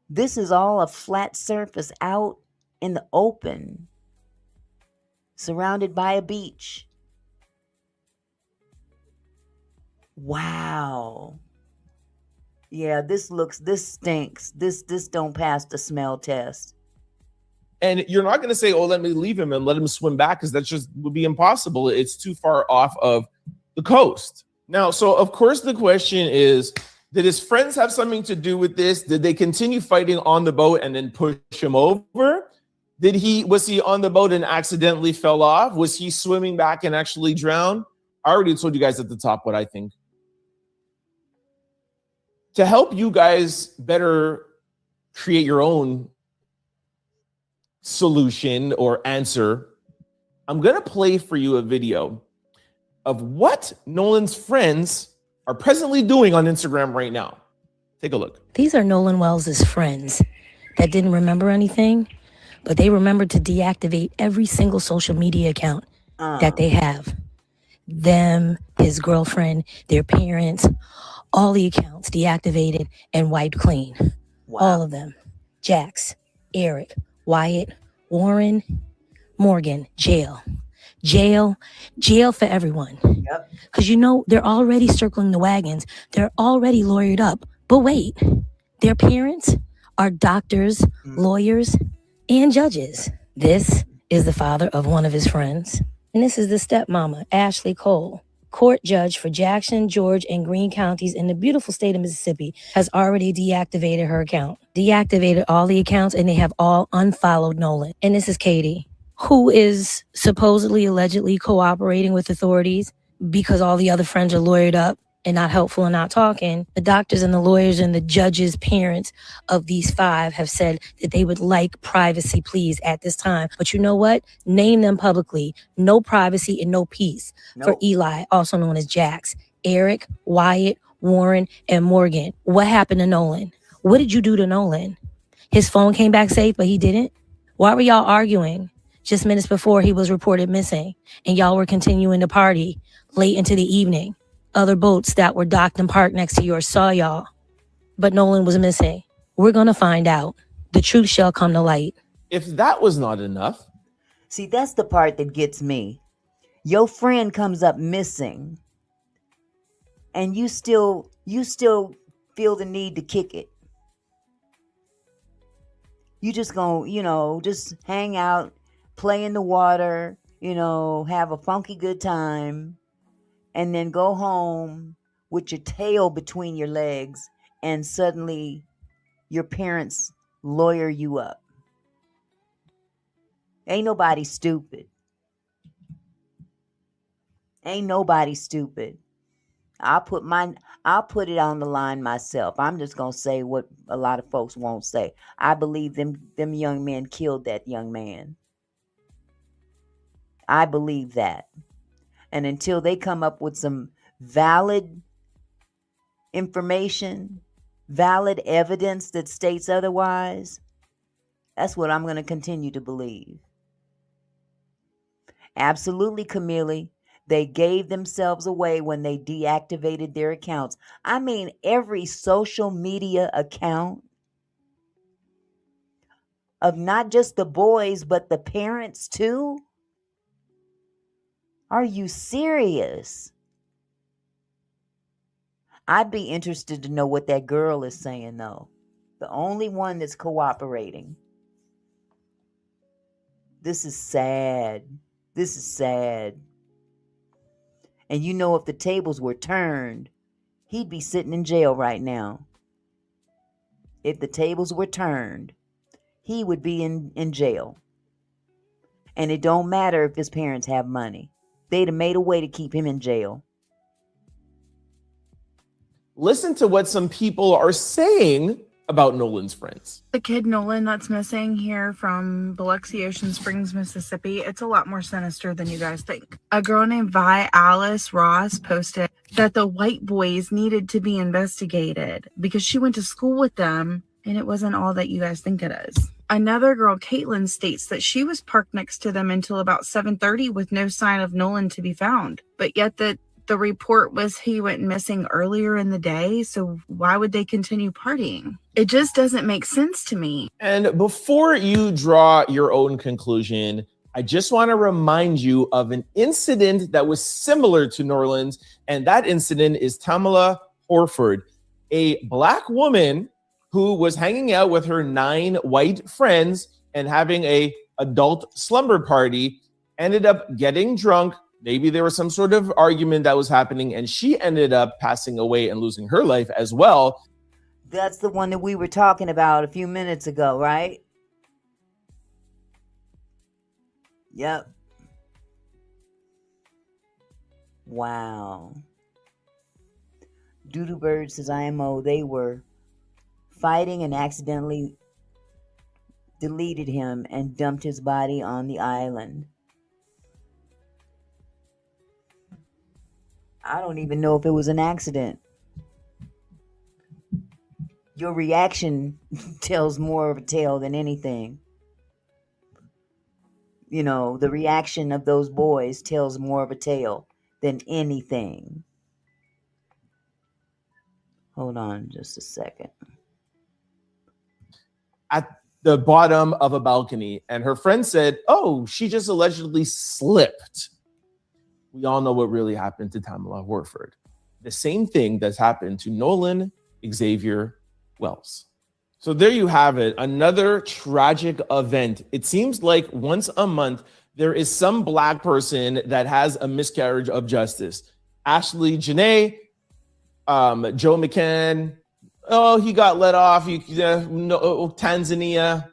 This is all a flat surface out in the open, surrounded by a beach. Wow. Yeah, this stinks. This don't pass the smell test. And you're not going to say, oh, let me leave him and let him swim back, because that just would be impossible. It's too far off of the coast. Now, so of course the question is, did his friends have something to do with this? Did they continue fighting on the boat and then push him over? Was he on the boat and accidentally fell off? Was he swimming back and actually drowned? I already told you guys at the top what I think. To help you guys better create your own solution or answer, I'm going to play for you a video of what Nolan's friends are presently doing on Instagram right now. Take a look. These are Nolan Wells' friends that didn't remember anything, but they remembered to deactivate every single social media account that they have. Them, his girlfriend, their parents, all the accounts deactivated and wiped clean. Wow. All of them. Jax, Eric, Wyatt, Warren, Morgan, jail. Jail for everyone. Yep. Because they're already circling the wagons. They're already lawyered up. But wait, their parents are doctors, lawyers, and judges. This is the father of one of his friends. And this is the stepmama, Ashley Cole. Court judge for Jackson, George, and Greene counties in the beautiful state of Mississippi has already deactivated her account. Deactivated all the accounts, and they have all unfollowed Nolan. And this is Katie, who is supposedly, allegedly cooperating with authorities because all the other friends are lawyered up and not helpful and not talking. The doctors and the lawyers and the judges' parents of these 5 have said that they would like privacy, please, at this time. But you know what? Name them publicly. No privacy and no peace for Eli, also known as Jax, Eric, Wyatt, Warren, and Morgan. What happened to Nolan? What did you do to Nolan? His phone came back safe, but he didn't? Why were y'all arguing just minutes before he was reported missing and y'all were continuing to party late into the evening? Other boats that were docked and parked next to yours saw y'all, but Nolan was missing. We're gonna find out. The truth shall come to light. If that was not enough. See, that's the part that gets me. Your friend comes up missing, and you still feel the need to kick it. You just gonna, just hang out, play in the water, have a funky good time, and then go home with your tail between your legs, and suddenly your parents lawyer you up. Ain't nobody stupid. Ain't nobody stupid. I'll put it on the line myself. I'm just gonna say what a lot of folks won't say. I believe them young men killed that young man. I believe that. And until they come up with some valid information, valid evidence that states otherwise, that's what I'm going to continue to believe. Absolutely, Camille. They gave themselves away when they deactivated their accounts. I mean, every social media account of not just the boys, but the parents too. Are you serious? I'd be interested to know what that girl is saying, though. The only one that's cooperating. This is sad. This is sad. And if the tables were turned, he'd be sitting in jail right now. If the tables were turned, he would be in jail. And it don't matter if his parents have money. They'd have made a way to keep him in jail. Listen to what some people are saying about Nolan's friends. The kid Nolan that's missing here from Biloxi, Ocean Springs, Mississippi, it's a lot more sinister than you guys think. A girl named Vi Alice Ross posted that the white boys needed to be investigated because she went to school with them and it wasn't all that you guys think it is. Another girl, Caitlin, states that she was parked next to them until about 7:30 with no sign of Nolan to be found. But yet the report was he went missing earlier in the day, so why would they continue partying? It just doesn't make sense to me. And before you draw your own conclusion, I just want to remind you of an incident that was similar to Nolan's, and that incident is Tamala Horford, a Black woman who was hanging out with her 9 white friends and having a adult slumber party, ended up getting drunk. Maybe there was some sort of argument that was happening, and she ended up passing away and losing her life as well. That's the one that we were talking about a few minutes ago, right? Yep. Wow. Doodoo Bird says, IMO, they were fighting and accidentally deleted him and dumped his body on the island. I don't even know if it was an accident. Your reaction tells more of a tale than anything. You know, the reaction of those boys tells more of a tale than anything. Hold on just a second. At the bottom of a balcony, and her friend said, "Oh, she just allegedly slipped." We all know what really happened to Tamala Warford. The same thing that's happened to Nolan Xavier Wells. So there you have it, another tragic event. It seems like once a month, there is some Black person that has a miscarriage of justice. Ashley Janae, Joe McCann, oh, he got let off. Tanzania,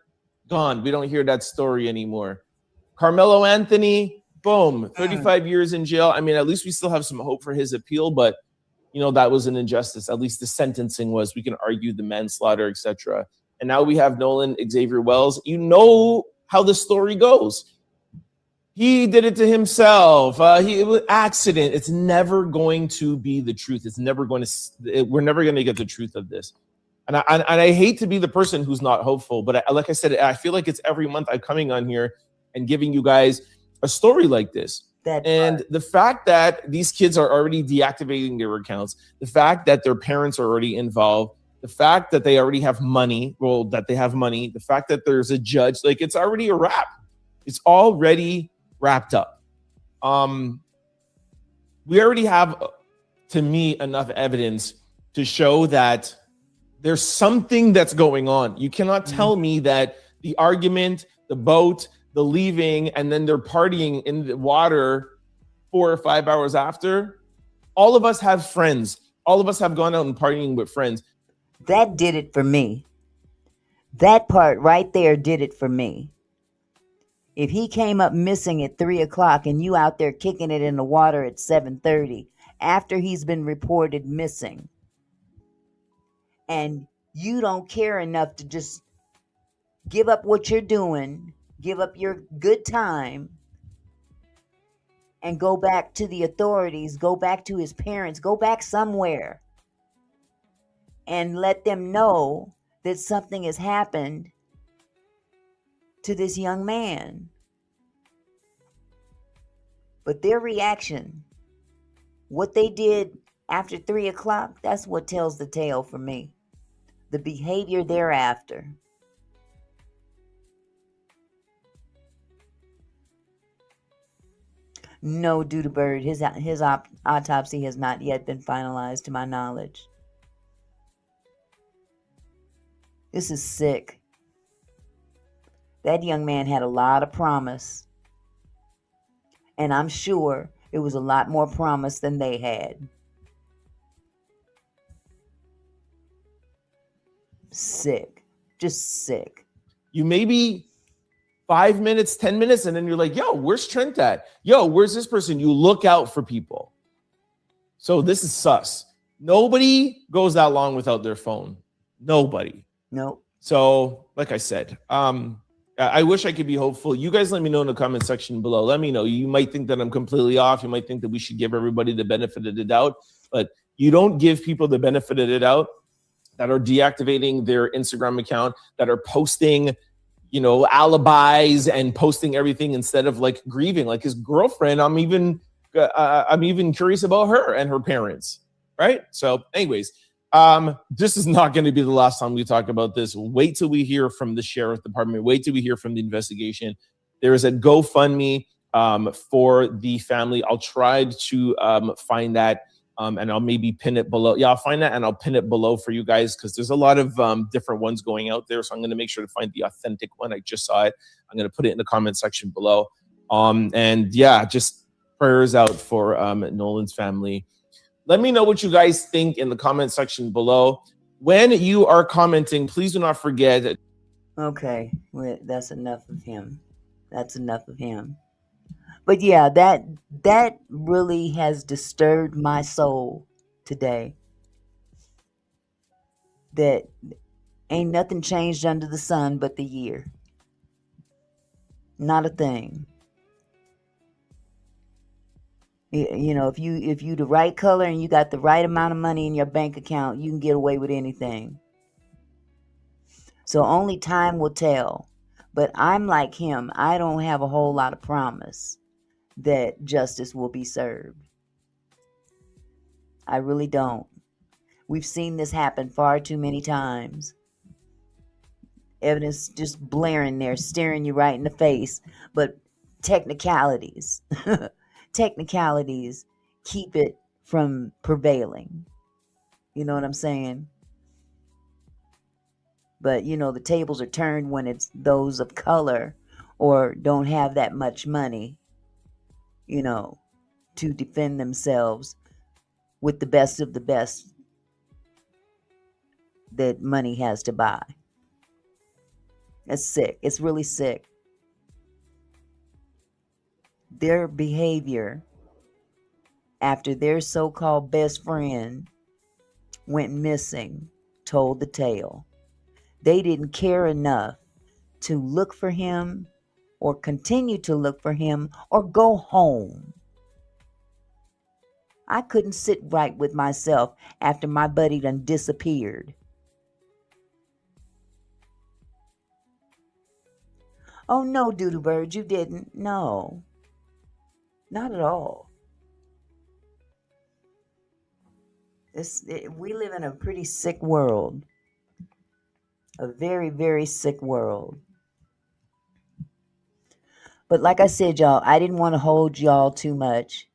gone. We don't hear that story anymore. Carmelo Anthony, boom, 35 years in jail. I mean, at least we still have some hope for his appeal, but you know, that was an injustice. At least the sentencing was. We can argue the manslaughter, etc. And now we have Nolan Xavier Wells. You know how the story goes. He did it to himself. It was accident. It's never going to be the truth. It's never going to. We're never going to get the truth of this. And I hate to be the person who's not hopeful, but like I said, I feel like it's every month I'm coming on here and giving you guys a story like this. The fact that these kids are already deactivating their accounts, the fact that their parents are already involved, the fact that they already have money, the fact that there's a judge, like it's already a wrap. It's already wrapped up. We already have, to me, enough evidence to show that there's something that's going on. You cannot tell me that the argument, the boat, the leaving, and then they're partying in the water 4 or 5 hours after. All of us have friends. All of us have gone out and partying with friends. That did it for me. That part right there did it for me. If he came up missing at 3 o'clock and you out there kicking it in the water at 7:30 after he's been reported missing, and you don't care enough to just give up what you're doing, give up your good time, and go back to the authorities, go back to his parents, go back somewhere and let them know that something has happened to this young man. But their reaction, what they did after 3 o'clock, that's what tells the tale for me. The behavior thereafter. No, Dudebird, his autopsy has not yet been finalized to my knowledge. This is sick. That young man had a lot of promise. And I'm sure it was a lot more promise than they had. Sick. Just sick. You maybe 5 minutes, 10 minutes, and then you're like, yo, where's Trent at? Yo, where's this person? You look out for people. So this is sus. Nobody goes that long without their phone. Nobody. Nope. So, like I said, I wish I could be hopeful. You guys let me know in the comment section below. Let me know. You might think that I'm completely off. You might think that we should give everybody the benefit of the doubt, but you don't give people the benefit of the doubt that are deactivating their Instagram account, that are posting, you know, alibis and posting everything instead of like grieving. Like his girlfriend, I'm even curious about her and her parents, right? So anyways, this is not going to be the last time we talk about this. Wait till we hear from the sheriff department. Wait till we hear from the investigation. There is a GoFundMe for the family. I'll try to find that and I'll maybe pin it below. Yeah, I'll find that and I'll pin it below for you guys because there's a lot of different ones going out there. So I'm going to make sure to find the authentic one. I just saw it. I'm going to put it in the comment section below. And yeah, just prayers out for Nolan's family. Let me know what you guys think in the comment section below. When you are commenting, please do not forget. Okay, well, that's enough of him. That's enough of him. But yeah, that really has disturbed my soul today. That ain't nothing changed under the sun but the year. Not a thing. You know, if you the right color and you got the right amount of money in your bank account, you can get away with anything. So only time will tell. But I'm like him. I don't have a whole lot of promise that justice will be served. I really don't. We've seen this happen far too many times. Evidence just blaring there, staring you right in the face. But technicalities, technicalities keep it from prevailing. You know what I'm saying? But, the tables are turned when it's those of color or don't have that much money, to defend themselves with the best of the best that money has to buy. It's sick. It's really sick. Their behavior after their so-called best friend went missing told the tale. They didn't care enough to look for him or continue to look for him or go home. I couldn't sit right with myself after my buddy done disappeared. Oh no, Doodle Bird, you didn't. No. Not at all. We live in a pretty sick world. A very, very sick world. But like I said, y'all, I didn't want to hold y'all too much.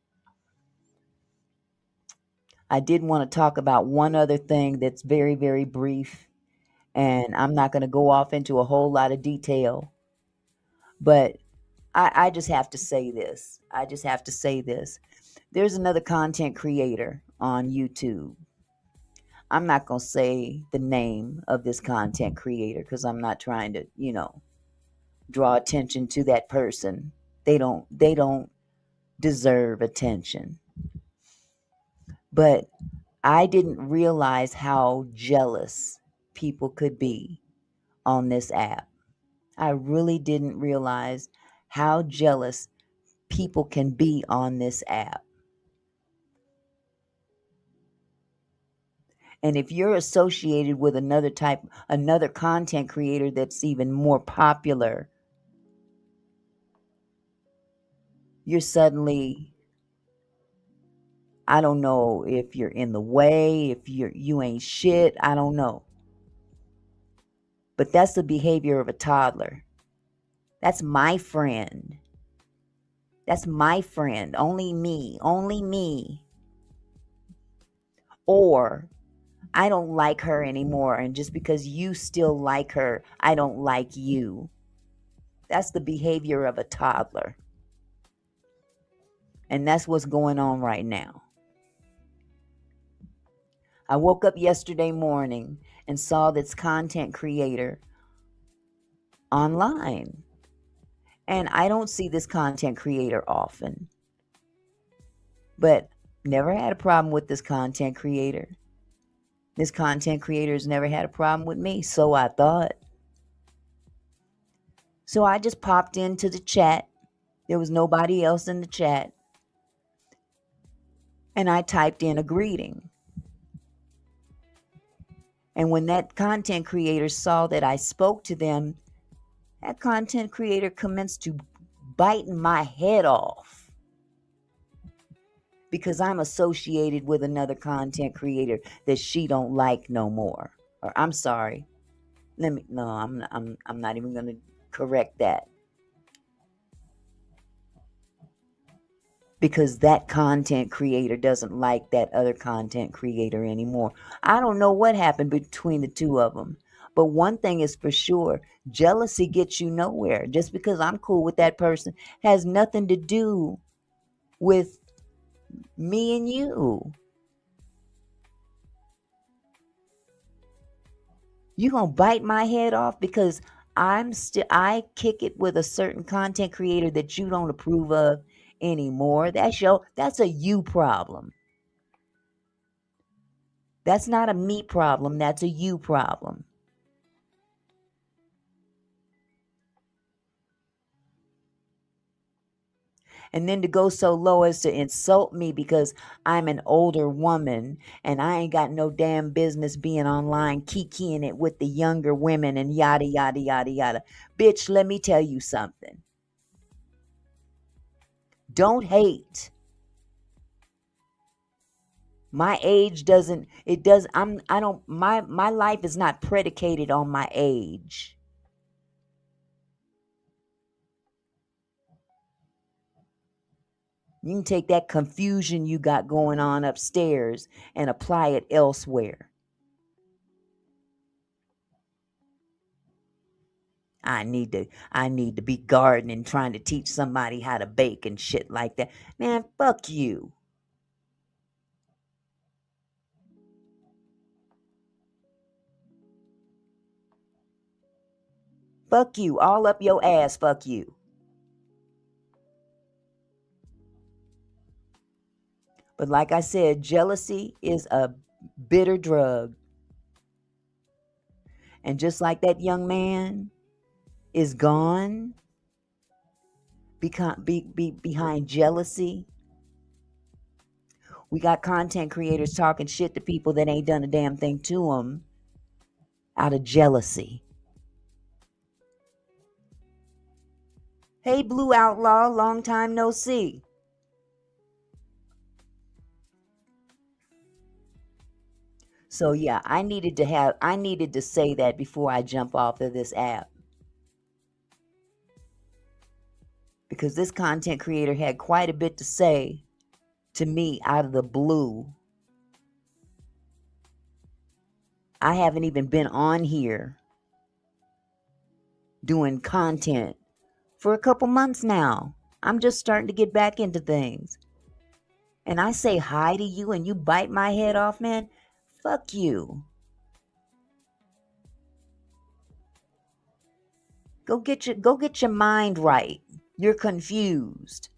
I did want to talk about one other thing that's very, very brief. And I'm not going to go off into a whole lot of detail. But I just have to say this. There's another content creator on YouTube. I'm not going to say the name of this content creator because I'm not trying to, draw attention to that person. They don't deserve attention. But I didn't realize how jealous people could be on this app. I really didn't realize how jealous people can be on this app. And if you're associated with another content creator that's even more popular, you're suddenly, I don't know if you're in the way, if you ain't shit, I don't know. But that's the behavior of a toddler. That's my friend. That's my friend. Only me. Only me. Or I don't like her anymore, and just because you still like her, I don't like you. That's the behavior of a toddler. And that's what's going on right now. I woke up yesterday morning and saw this content creator online. And I don't see this content creator often. But never had a problem with this content creator. This content creator has never had a problem with me, so I thought. So I just popped into the chat. There was nobody else in the chat. And I typed in a greeting. And when that content creator saw that I spoke to them, that content creator commenced to biting my head off. Because I'm associated with another content creator that she don't like no more. Or I'm sorry. I'm not even going to correct that. Because that content creator doesn't like that other content creator anymore. I don't know what happened between the two of them. But one thing is for sure, jealousy gets you nowhere. Just because I'm cool with that person has nothing to do with me and you. You gonna bite my head off because I kick it with a certain content creator that you don't approve of anymore. That's a you problem. That's not a me problem, that's a you problem. And then to go so low as to insult me because I'm an older woman and I ain't got no damn business being online kikiing it with the younger women and yada, yada, yada, yada. Bitch, let me tell you something. Don't hate. My age doesn't, it does, I don't, my life is not predicated on my age. You can take that confusion you got going on upstairs and apply it elsewhere. I need to be gardening, trying to teach somebody how to bake and shit like that. Man, fuck you. Fuck you. All up your ass, fuck you. But like I said, jealousy is a bitter drug. And just like that young man is gone behind jealousy, we got content creators talking shit to people that ain't done a damn thing to them out of jealousy. Hey, Blue Outlaw, long time no see. So yeah, I needed to say that before I jump off of this app. Because this content creator had quite a bit to say to me out of the blue. I haven't even been on here doing content for a couple months now. I'm just starting to get back into things. And I say hi to you and you bite my head off, man. Fuck you. Go get your mind right. You're confused.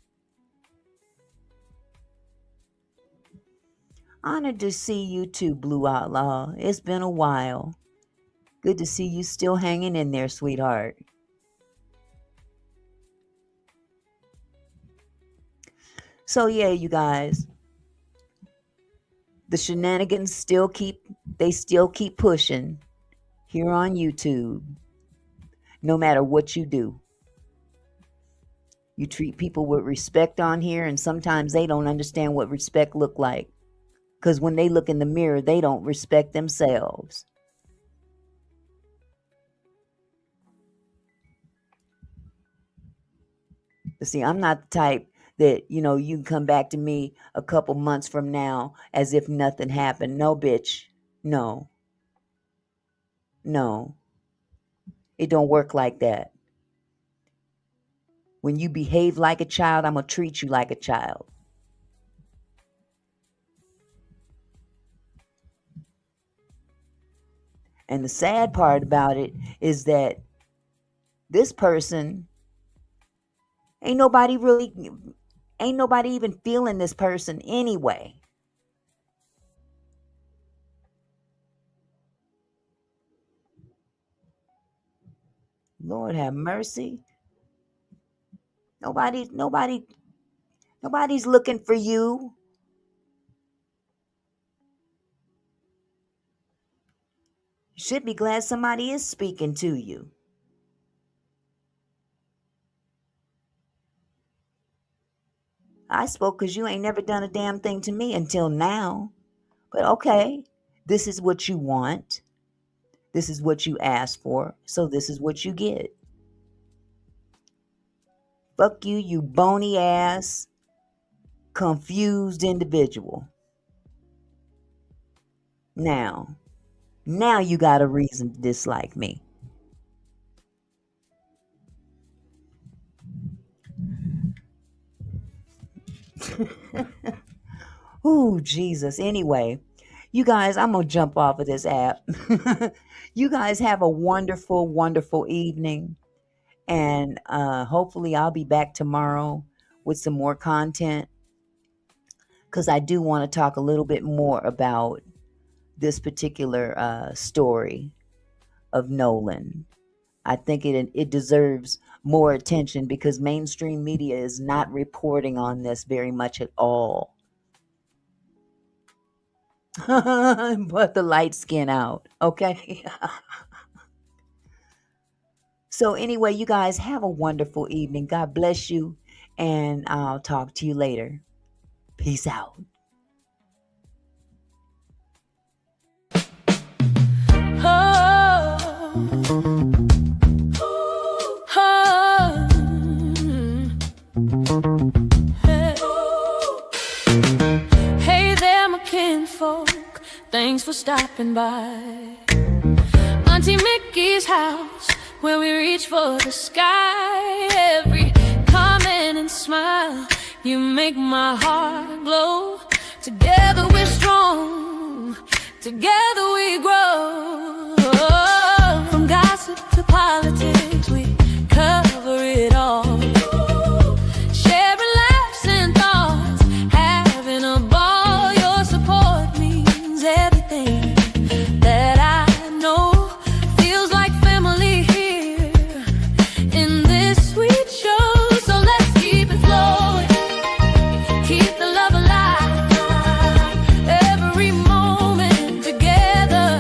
Honored to see you too, Blue Outlaw. It's been a while. Good to see you still hanging in there, sweetheart. So yeah, you guys. The shenanigans still keep pushing here on YouTube. No matter what you do. You treat people with respect on here, and sometimes they don't understand what respect look like. Because when they look in the mirror, they don't respect themselves. But see, I'm not the type that, you can come back to me a couple months from now as if nothing happened. No, bitch. No. No. It don't work like that. When you behave like a child, I'm going to treat you like a child. And the sad part about it is that this person, ain't nobody even feeling this person anyway. Lord have mercy. Nobody's looking for you. You should be glad somebody is speaking to you. I spoke because you ain't never done a damn thing to me until now. But okay, this is what you want. This is what you asked for. So this is what you get. Fuck you, you bony ass, confused individual. Now you got a reason to dislike me. Ooh, Jesus. Anyway, you guys, I'm going to jump off of this app. You guys have a wonderful, wonderful evening. And hopefully I'll be back tomorrow with some more content. Because I do want to talk a little bit more about this particular story of Nolan. I think it deserves more attention, because mainstream media is not reporting on this very much at all. But the light skin out, okay? So anyway, you guys have a wonderful evening. God bless you, and I'll talk to you later. Peace out. Hey there, my kinfolk, thanks for stopping by. Auntie Mickey's house, where we reach for the sky. Every comment and smile, you make my heart glow. Together we're strong, together we grow. From gossip to politics, we cover it all. Sharing laughs and thoughts, having a ball. Your support means everything that I know. Feels like family here in this sweet show. So let's keep it flowing, keep the love alive. Every moment together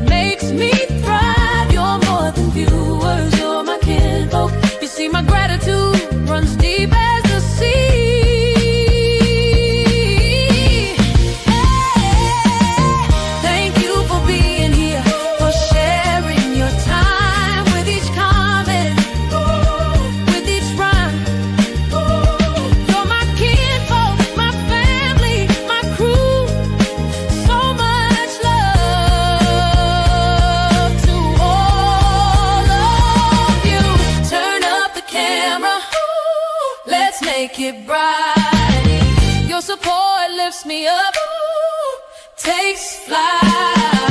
makes me thrive. You're more than viewers, you're my kinfolk. You see, my gratitude runs deep as the sea. Thank you for being here, for sharing your time with each comment, with each rhyme. You're my kinfolk, my family, my crew. So much love to all of you. Turn up the camera, let's make it bright. Your support lifts me up, takes flight.